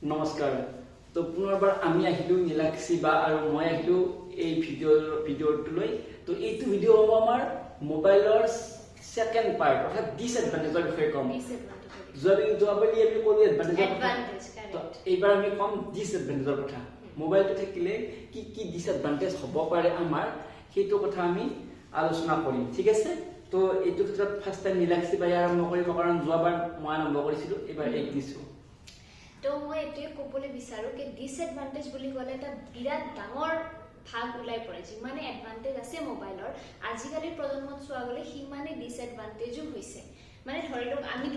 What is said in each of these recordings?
নমস্কাৰ তো পুনৰবাৰ আমি আহিলো নীলাক্ষী বা আৰু মই আহিলো এই ভিডিঅ'টোলৈ তো এইটো ভিডিঅ' হ'ব আমাৰ মোবাইলৰ সেকেন্ড পাৰ্ট অৰ্থাৎ ডিসএডভান্টেজৰ বিষয়ে ক'ম যোৱাবালি আমি ক'লো এডভান্টেজ তো এইবাৰ আমি ক'ম ডিসএডভান্টেজৰ কথা মোবাইলটো থাকিলে কি কি ডিসএডভান্টেজ হ'ব পাৰে আমাৰ সেইটো কথা আমি আলোচনা কৰিম ঠিক আছে তো এইটো ক্ষেত্ৰত ফাৰ্ষ্ট টাইম নীলাক্ষী বাই আৰম্ভ কৰিব কাৰণ যোৱাবাৰ মই আৰম্ভ কৰিছিলো এইবাৰ এক দিছো তো মই এটোৱে ক'বলৈ বিচাৰো যে ডিসএডভান্টেজ বুলি ক'লে এটা বিৰাট ডাঙৰ ভাগ ওলাই পৰে যিমানে এডভান্টেজ আছে মোবাইলৰ আজিকালি প্ৰজন্মত চোৱা গলে সিমানে ডিসএডভান্টেজও হৈছে মানে ধৰি লওক আমি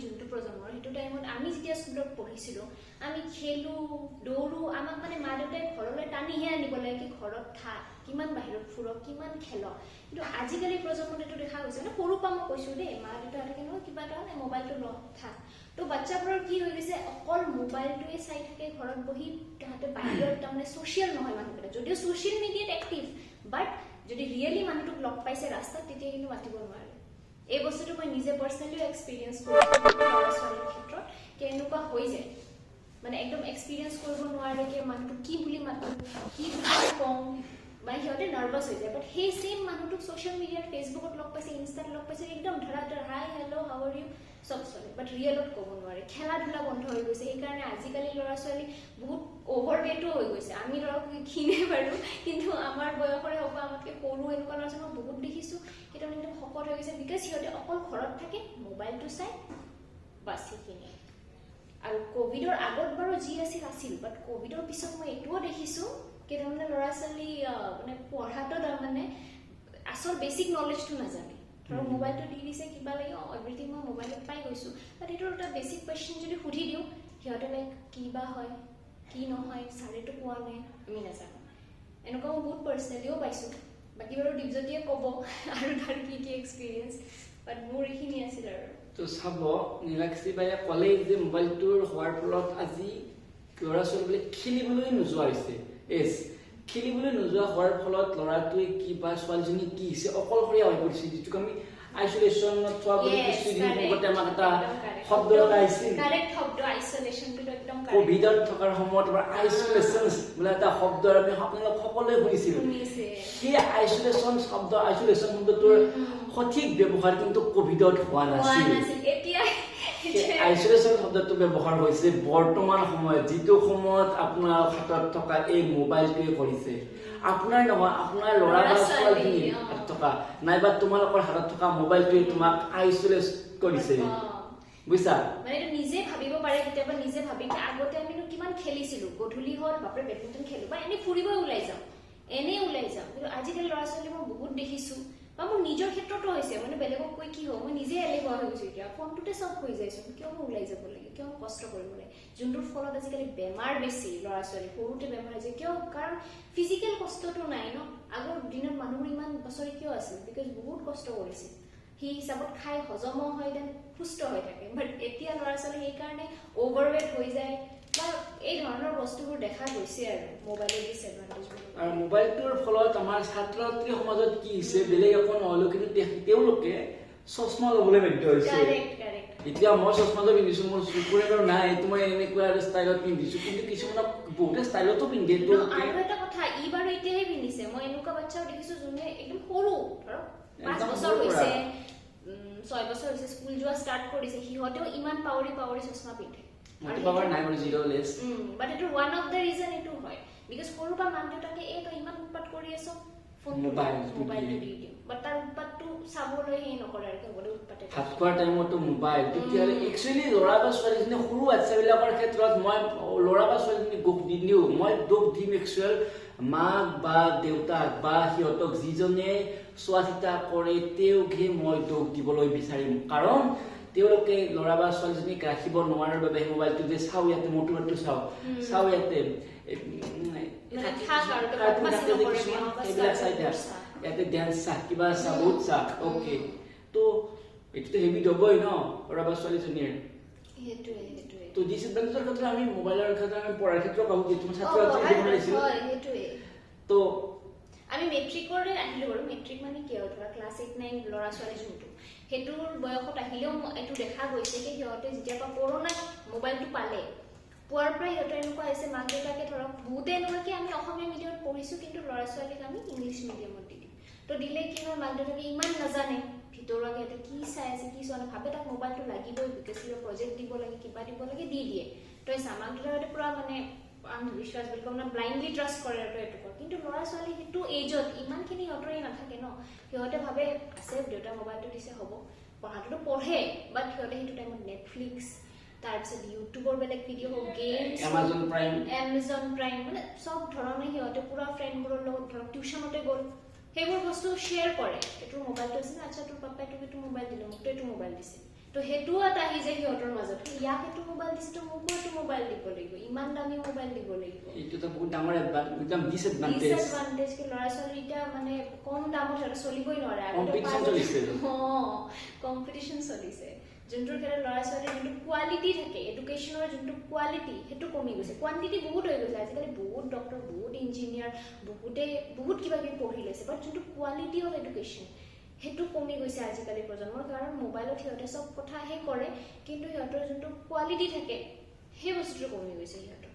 যোনটো প্ৰজন্মৰ সেইটো টাইমত আমি যেতিয়া স্কুলত পঢ়িছিলো আমি খেলো দৌৰো আমাক মানে মা দেউতাই ঘৰলৈ টানিহে আনিব লাগে কি ঘৰত থাক কিমান বাহিৰত ফুৰক কিমান খেল কিন্তু আজিকালি প্ৰজন্মত এইটো দেখা গৈছে মানে সৰু পৰা মই কৈছো দেই মা দেউতাই থাকে নহয় কিবা এটা মোবাইলটো ল থাক তো বাচ্চাবোৰৰ কি হৈ গৈছে অকল মোবাইলটোৱে চাই থাকে ঘৰত বহি তাহাঁতে বাহিৰত তাৰমানে ছ'চিয়েল নহয় মানুহকেইটা যদিও ছ'চিয়েল মিডিয়াত এক্টিভ বাট যদি ৰিয়েলি মানুহটোক লগ পাইছে ৰাস্তাত তেতিয়া কিন্তু মাতিব নোৱাৰে এই বস্তুটো মই নিজে পাৰ্সোনালি এক্সপেৰিয়েন্স কৰিছো ক্ষেত্ৰত কেনেকুৱা হৈ যায় মানে একদম এক্সপেৰিয়েন্স কৰিব নোৱাৰে যে মানুহটো কি বুলি মাতো কি বুলি কওঁ মানে সিহঁতে নাৰ্ভাছ হৈ যায় বাট সেই সেম মানুহটোক ছ'চিয়েল মিডিয়াত ফেচবুকত লগ পাইছে ইনষ্টাত লগ পাইছে একদম ধৰা hi hello' how are you সব চলে বাট ৰিয়েলত ক'ব নোৱাৰে খেলা ধূলা বন্ধ হৈ গৈছে সেইকাৰণে আজিকালি ল'ৰা ছোৱালী বহুত অভাৰৱেটো হৈ গৈছে আমি ধৰক ক্ষীণে বাৰু কিন্তু আমাৰ বয়সৰে হওক আমাতকৈ সৰু এনেকুৱা ল'ৰা ছোৱালী বহুত দেখিছোঁ সেইটো একদম শকত হৈ গৈছে বিকজ সিহঁতে অকল ঘৰত থাকে মোবাইলটো চাই বাছ সেইখিনিয়ে আৰু কোভিডৰ আগত বাৰু যি আছিল বাট কোভিডৰ পিছত মই এইটোও দেখিছোঁ কি তাৰমানে ল'ৰা ছোৱালী মানে পঢ়াটো তাৰমানে আচল বেছিক নলেজটো নাজানে ধৰক মোবাইলটো দি দিছে কিবা লাগে এভৰিথিং মই মোবাইলত পাই গৈছোঁ বাট এইটোৰ এটা বেছিক কুৱেশ্যন যদি সুধি দিওঁ সিহঁতে লাইক কি বা হয় কি নহয় ছাৰেতো কোৱা নাই আমি নাজানো এনেকুৱা মই বহুত পাৰ্চনেলিও পাইছোঁ বাকী বাৰু দীপজ্যোতিয়ে ক'ব আৰু তাৰ কি কি এক্সপিৰিয়েঞ্চ বাট মোৰ এইখিনি আছিল আৰু তো চাব নীলাক্ষী বাইয়ে ক'লে যে মোবাইলটোৰ হোৱাৰ ফলত আজি ল'ৰা ছোৱালীবোৰে খেলিবলৈ নোযোৱা হৈছে খেলিবলৈ নোযোৱা হোৱাৰ ফলত ল'ৰাটোৱে কি বা ছোৱালীজনী কি হৈছে অকলশৰীয়া হৈ পৰিছে যিটোক আমি আইচলেশ্যনত থোৱা বুলি কিছুদিন পূৰ্বতে আমাক এটা শব্দ এটা আহিছিল কোভিডত থকাৰ সময়ত আইচলেশ্যন বোলে এটা শব্দ আমি আপোনালোক সকলোৱে শুনিছিল সেই আইচলেশ্যন শব্দটোৰ সঠিক ব্যৱহাৰ কিন্তু কোভিডত হোৱা নাছিল আইচলেশ্যন শব্দটো ব্যৱহাৰ হৈছে বৰ্তমান সময়ত যিটো সময়ত আপোনাৰ হাতত থকা এই মোবাইলটোৱে কৰিছে আপোনাৰ নহয় আপোনাৰ ল'ৰা বা ছোৱালীৰ হাতত থকা নাইবা তোমালোকৰ হাতত থকা মোবাইলটোৱে তোমাক আইচলেট কৰিছে বুজিছা মানে এইটো নিজে ভাবিব পাৰে কেতিয়াবা নিজে ভাবি আগতে আমি কিমান খেলিছিলো গধূলি হ'ল বাপৰে বেডমিণ্টন খেলো বা এনেই ফুৰিব ওলাই যাওঁ কিন্তু আজিকালি ল'ৰা ছোৱালী মই বহুত দেখিছোঁ বা মোৰ নিজৰ ক্ষেত্ৰতো হৈছে মানে বেলেগক কৈ কি হ'ব মই নিজে এলেহুৱা হৈ গৈছোঁ এতিয়া ফোনটোতে চব হৈ যাইছোঁ কিয় মই ওলাই যাব লাগে কিয় মই কষ্ট কৰিব লাগে যোনটোৰ ফলত আজিকালি বেমাৰ বেছি ল'ৰা ছোৱালী সৰুতে বেমাৰ হৈছে কিয় কাৰণ ফিজিকেল কষ্টটো নাই ন আগৰ দিনত মানুহবোৰ ইমান বছৰে কিয় আছিল বিকজ বহুত কষ্ট কৰিছিল সেই হিচাপত খাই হজমো হয় দেন সুস্থ হৈ থাকে বাট এতিয়া ল'ৰা ছোৱালী সেইকাৰণে অভাৰৱেট হৈ যায় বা এই ধৰণৰ বস্তুবোৰ দেখা গৈছে আৰু মোবাইলৰ ডিসএডভান্টেজ আৰু মোবাইলটোৰ ফলত আমাৰ ছাত্ৰ ছাত্ৰী সমাজত কি হৈছে বেলেগ একো নহ'লেও কিন্তু তেওঁলোকে চশমা ল'বলৈ বাধ্য হৈছে এতিয়া মই চশমাটো পিন্ধিছোঁ মোৰ চকুৰে বাৰু নাই এইটো মই এনেকুৱা আৰু ষ্টাইলত পিন্ধিছোঁ কিন্তু কিছুমানক বহুতে ষ্টাইলতো পিন্ধে আৰু এটা কথা ই বাৰু এতিয়াহে পিন্ধিছে মই এনেকুৱা বাচ্চাও দেখিছোঁ যোনে একদম সৰু ধৰক 5 বছৰ হৈছে 6 বছৰ হৈছে স্কুল যোৱা ষ্টাৰ্ট কৰিছে সিহঁতেও ইমান পাৱৰি চশমা পিন্ধে বাট এইটো ওৱান অফ দ্য ৰিজন এইটো হয় বিকজ সৰু পৰা মাক দেউতাকে তই ইমান উৎপাত কৰি আছ মোবাইলটো দি দিওঁ বাট তাৰ উৎপাতটো চাবলৈ নকৰে আৰু কেৱল উৎপাতে ভাত খোৱাৰ টাইমতো মোবাইল তেতিয়াহ'লে একচুৱেলি ল'ৰা বা ছোৱালীজনী সৰু বাচ্চাবিলাকৰ ক্ষেত্ৰত মই ল'ৰা বা ছোৱালীজনী দুখ নিদিওঁ মই দুখ দিম একচুৱেল মাক বা দেউতাক বা সিহঁতক যিজনে চোৱা চিতা কৰে তেওঁকহে মই দুখ দিবলৈ বিচাৰিম কাৰণ তেওঁলোকে ল'ৰা বা ছোৱালীজনীক ৰাখিব নোৱাৰাৰ বাবে মোবাইলটো যে চাওঁ ইয়াতে মটৰটো চাওঁ ইয়াতে ইয়াতে ডেন্স চা কিবা চা বহুত চা অ'কে তো এইটোতো হেবিট হ'বই ন ল'ৰা বা ছোৱালীজনীৰ তো ডিসএডভান্টেজৰ ক্ষেত্ৰত আমি মোবাইলৰ ক্ষেত্ৰত আমি পঢ়াৰ ক্ষেত্ৰত পাব যে তোমাৰ ছাত্ৰ ছাত্ৰী তো আমি মেট্ৰিকৰে আহিলো বাৰু মেট্ৰিক মানে কি আৰু ধৰা ক্লাছ 8-9 ল'ৰা ছোৱালী যোনটো সেইটোৰ বয়সত আহিলেও এইটো দেখা গৈছে যে সিহঁতে যেতিয়া কৰোণাত মোবাইলটো পালে পোৱাৰ পৰা সিহঁতৰ এনেকুৱা হৈছে মাক দেউতাকে ধৰক বহুতে এনেকুৱাকে আমি অসমীয়া মিডিয়ামত পঢ়িছোঁ কিন্তু ল'ৰা ছোৱালীক আমি ইংলিছ মিডিয়ামত দি দিম তো দিলে কি হয় মাক দেউতাকে ইমান নাজানে ভিতৰুৱাকে সিহঁতে কি চাই আছে কি চোৱা নাই ভাবে তাক মোবাইলটো লাগিবই বিকজ কিবা প্ৰজেক্ট দিব লাগে কিবা দিব লাগে দি দিয়ে তো মাক দেউতাকে পূৰা মানে আন্ধবিশ্বাস বুলি কয় ব্লাইণ্ডলি ট্ৰাষ্ট কৰে আৰু এইটো কিন্তু ল'ৰা ছোৱালী সেইটো এজত ইমানখিনি সিহঁতৰে নাথাকে ন সিহঁতে ভাবে আছে দেউতা মোবাইলটো দিছে হ'ব পঢ়াটোতো পঢ়ে বাট সিহঁতে সেইটো টাইমত নেটফ্লিক্স তাৰপিছত ইউটিউবৰ বেলেগ ভিডিঅ' হওক গেমছ এমাজন প্ৰাইম মানে চব ধৰণে সিহঁতে পুৰা ফ্ৰেণ্ডবোৰৰ লগত ধৰক টিউশ্যনতে গ'ল সেইবোৰ বস্তু শ্বেয়াৰ কৰে এইটোৰ মোবাইলটো আছে না আচ্ছা তোৰ পাপাই তোক এইটো মোবাইল দিলে মোকতো এইটো মোবাইল দিছে তো সেইটোও এটা আহি যায় সিহঁতৰ মাজত ইয়াক এইটো মোবাইল দিছে তো মোকো এইটো মোবাইল দিব লাগিব ইমান দামী মোবাইল দিব লাগিব এইটোতো বহুত ডাঙৰ একদম ডিসএডভান্টেজ কি ল'ৰা ছোৱালী এতিয়া মানে কম দামত সিহঁতে চলিবই নোৱাৰে কম্পিটিশ্যন চলিছে যোনটোৰ ক্ষেত্ৰত ল'ৰা ছোৱালীৰ যোনটো কোৱালিটি থাকে এডুকেশ্যনৰ যোনটো কোৱালিটি সেইটো কমি গৈছে কোৱান্টিটি বহুত হৈ গৈছে আজিকালি বহুত ডক্টৰ বহুত ইঞ্জিনিয়াৰ বহুত কিবা কিবি পঢ়ি লৈছে বাট যোনটো কোৱালিটি অফ এডুকেশ্যন সেইটো কমি গৈছে আজিকালি প্ৰজন্মৰ কাৰণ মোবাইলত সিহঁতে চব কথাহে কৰে কিন্তু সিহঁতৰ যোনটো কোৱালিটি থাকে সেই বস্তুটো কমি গৈছে সিহঁতৰ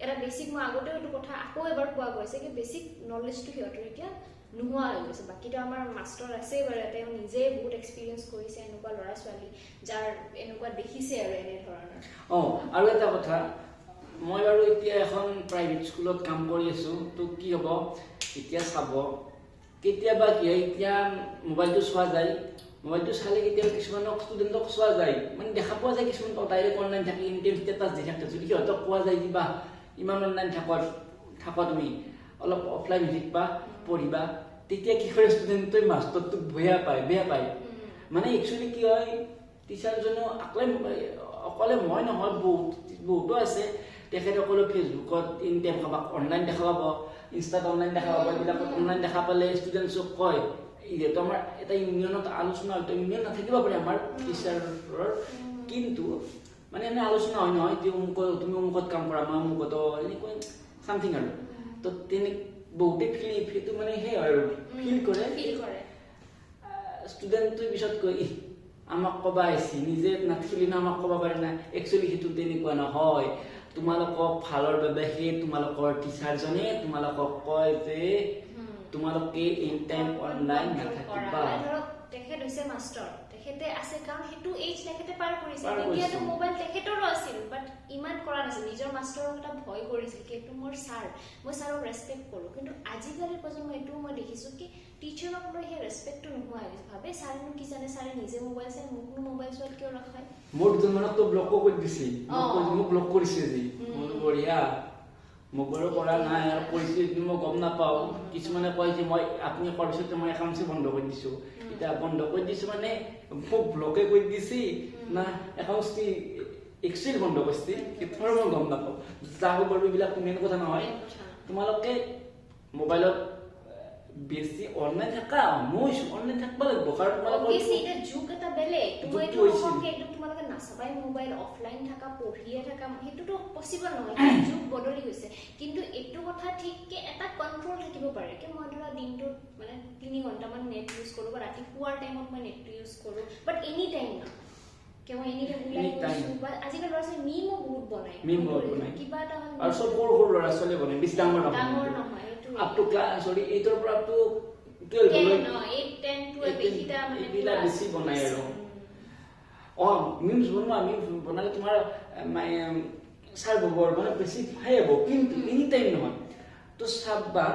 এটা বেছিক মই আগতেও এইটো কথা আকৌ এবাৰ কোৱা গৈছে কি বেছিক নলেজটো সিহঁতৰ এতিয়া নোহোৱা হৈ গৈছে বাকীতো আমাৰ মাষ্টৰ আছেই বাৰু তেওঁ নিজে বহুত এক্সপিৰিয়েঞ্চ কৰিছে এনেকুৱা ল'ৰা ছোৱালী যাৰ এনেকুৱা দেখিছে আৰু এনেধৰণৰ আৰু এটা কথা মই বাৰু এতিয়া এখন প্ৰাইভেট স্কুলত কাম কৰি আছো তো কি হ'ব এতিয়া চাব কেতিয়াবা কি হয় এতিয়া মোবাইলটো চোৱা যায় মোবাইলটো চালে কেতিয়াবা কিছুমানক ষ্টুডেণ্টক চোৱা যায় মানে দেখা পোৱা যায় কিছুমান ডাইৰেক্ট অনলাইন থাকে ইনটেম ষ্টেটাছ দি থাকে যদি সিহঁতক কোৱা যায় কিবা ইমান অনলাইন থাকা তুমি অলপ অফলাইন শিকিবা পঢ়িবা তেতিয়া কি কৰে ষ্টুডেণ্টে মাষ্টৰটোক বেয়া পায় মানে একচুৱেলি কি হয় টিচাৰজনো অকলে মই নহয় বহুতো আছে তেখেতসকলে ফেচবুকত ইনটেম কাবাক অনলাইন দেখা পাব ইনষ্টাত অনলাইন দেখা পাব এইবিলাকত অনলাইন দেখা পালে ষ্টুডেণ্টছক কয় যিহেতু আমাৰ এটা ইউনিয়নত আলোচনা হয়তো ইউনিয়ন নাথাকিব পাৰে আমাৰ টিচাৰৰ কিন্তু মানে এনে আলোচনা হয় নহয় যে তুমি অমুকত কাম কৰা মই অমুকত এনেকৈ চামথিং আৰু তো তেনে বহুতে সেইটো মানে সেই হয় আৰু ফিল কৰে ষ্টুডেণ্টটোৱে পিছত কয় আমাক ক'বা আহিছে নিজে নাথাকিলে আমাক ক'ব পাৰে না একচুৱেলি সেইটো তেনেকুৱা নহয় তোমালোকক ভালৰ বাবে সেই তোমালোকৰ টিচাৰজনে তোমালোকক কয় যে তোমালোকে ইন টাইম অনলাইন নাথাকিবা তেখেত হৈছে মাষ্টৰ তেখেতে আছে কাৰণ সেইটো এইজ তেখেতে পাৰ কৰিছে তেতিয়াতো মোবাইল তেখেতৰো আছিল বাট ইমান কৰা নাছিল নিজৰ মাষ্টৰক এটা ভয় কৰিছিল কি এইটো মোৰ ছাৰ মই ছাৰক ৰেচপেক্ট কৰোঁ কিন্তু আজিকালিৰ প্ৰজন্ম এইটোও মই দেখিছোঁ কি টিচাৰক লৈ সেই ৰেচপেক্টটো নোহোৱা হৈ গৈছে ভাবে ছাৰেনো কি জানে ছাৰে নিজে মোবাইল চাই মোকনো মোবাইল চোৱাত কিয় ৰখায় মোৰ দুজনমানকতো ব্লকো কৰি দিছে মোক ব্লক কৰিছে যি মোৰ বঢ়িয়া মোক বাৰু কৰা নাই আৰু কৰিছে যদি মই গম নাপাওঁ কিছুমানে কয় যে মই আপুনি কৰাৰ পিছতে মই একাউণ্টছে বন্ধ কৰি দিছোঁ এতিয়া বন্ধ কৰি দিছোঁ মানে মোক ব্লকে কৰি দিছে না একাউণ্টছটি একচুৱেলি বন্ধ কৰিছে সেইটো মই গম নাপাওঁ যাওঁ বাৰু এইবিলাক মেইন কথা নহয় তোমালোকে মোবাইলত বেছি অনলাইন থাকা মই অনলাইন থাকিব লাগিব কাৰণ তোমালোকৰ এটা যুগ এটা বেলেগ তোমালোকে একদম তোমালোকে নাচাবাই মোবাইল অফলাইন থাকা পঢ়িয়ে থাকা সেইটোতো পচিবল নহয় যুগ বদলি গৈছে কিন্তু এইটো কথা ঠিককে এটা কণ্ট্ৰল থাকিব পাৰে কি মই ধৰা দিনটোত মানে 3 ঘণ্টামান নেট ইউজ কৰোঁ বা ৰাতি শুৱাৰ টাইমত মই নেটটো ইউজ কৰোঁ বাট এনি টাইম না কেৱল এনি টাইম ওলাই গৈছোঁ বা আজিকালি ল'ৰা ছোৱালী মিমো বহুত বনায় কিবা এটা আৰু চব সৰু ল'ৰা ছোৱালী বনায় বেছি ডাঙৰ নহয় up to class sorry 8 or up to 12 no 8 10 12 এইটা মানে এইলা বেছি বনাই আৰু মিমস বনালে তোমাৰ সাৰ গোবৰ মানে বেছি হাই হ'ব কিন্তু এনি টাইম নহয় তো চাবা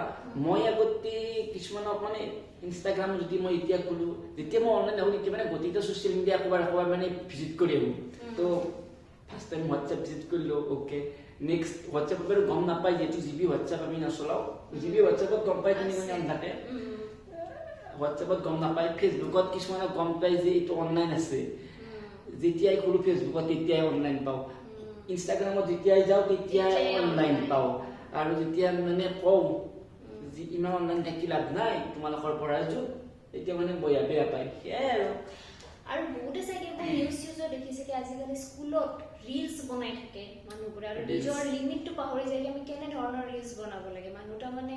মই আগতে কিছুমানক মানে ইনষ্টাগ্ৰাম যদি মই এতিয়া খোলো যেতিয়া মই অনলাইন আহোঁ তেতিয়া মানে গোটেইটো ছ'চিয়েল মিডিয়া একবাৰ মানে ভিজিট কৰি আহোঁ তো ফাৰ্ষ্ট টাইম হোৱাটছএপ ভিজিট কৰিলোঁ অ'কে নেক্সট হোৱাটছএপত বাৰু গম নাপায় যিহেতু জিবি হোৱাটছএপ আমি নচলাওঁ জিবি হোৱাটছএপত গম পায় তিনি ঘণ্টা থাকে হোৱাটছএপত গম নাপায় ফেচবুকত কিছুমানে গম পায় যে এইটো অনলাইন আছে যেতিয়াই খোলোঁ ফেচবুকত তেতিয়াই অনলাইন পাওঁ ইনষ্টাগ্ৰামত যেতিয়াই যাওঁ তেতিয়াই অনলাইন পাওঁ আৰু যেতিয়া মানে কওঁ যে ইমান অনলাইন থাকি লাভ নাই তোমালোকৰ পৰা যুগ তেতিয়া মানে বেয়া পায় সেয়াই আৰু বহুতে চাগে নিউজ দেখিছে কি আজিকালি স্কুলত ৰিলছ বনাই থাকে মানুহবোৰে আৰু নিজৰ লিমিটটো পাহৰি যায় আমি কেনে ধৰণৰ ৰিলছ বনাব লাগে মানুহটা মানে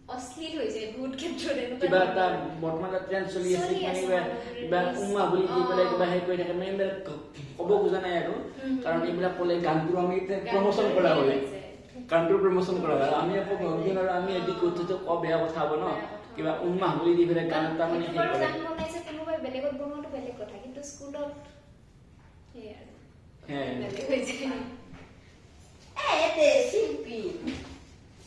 অশ্লীল হৈ যায় বহুত ক্ষেত্ৰত কিবা এটা বৰ্তমান ট্ৰেণ্ড চলি আছে কিবা উমা বুলি দি পেলাই কিবা হেৰি কৰি থাকে মানে এইবিলাক ক'ব খোজা নাই আৰু কাৰণ এইবিলাক ক'লে গানটো আমি প্ৰমোচন কৰা হয় গানটোৰ প্ৰমোচন কৰা হয় আমি আকৌ বহুদিন আৰু আমি এদিন কৈছোতো ক বেয়া কথা হ'ব ন কিবা উমা বুলি দি পেলাই গান এটা মানে হেৰি কৰে কোনোবাই বেলেগত বনোৱাটো বেলেগ কথা কিন্তু স্কুলত সেই আৰু হে বেলেগ হৈ যায় Este, sí,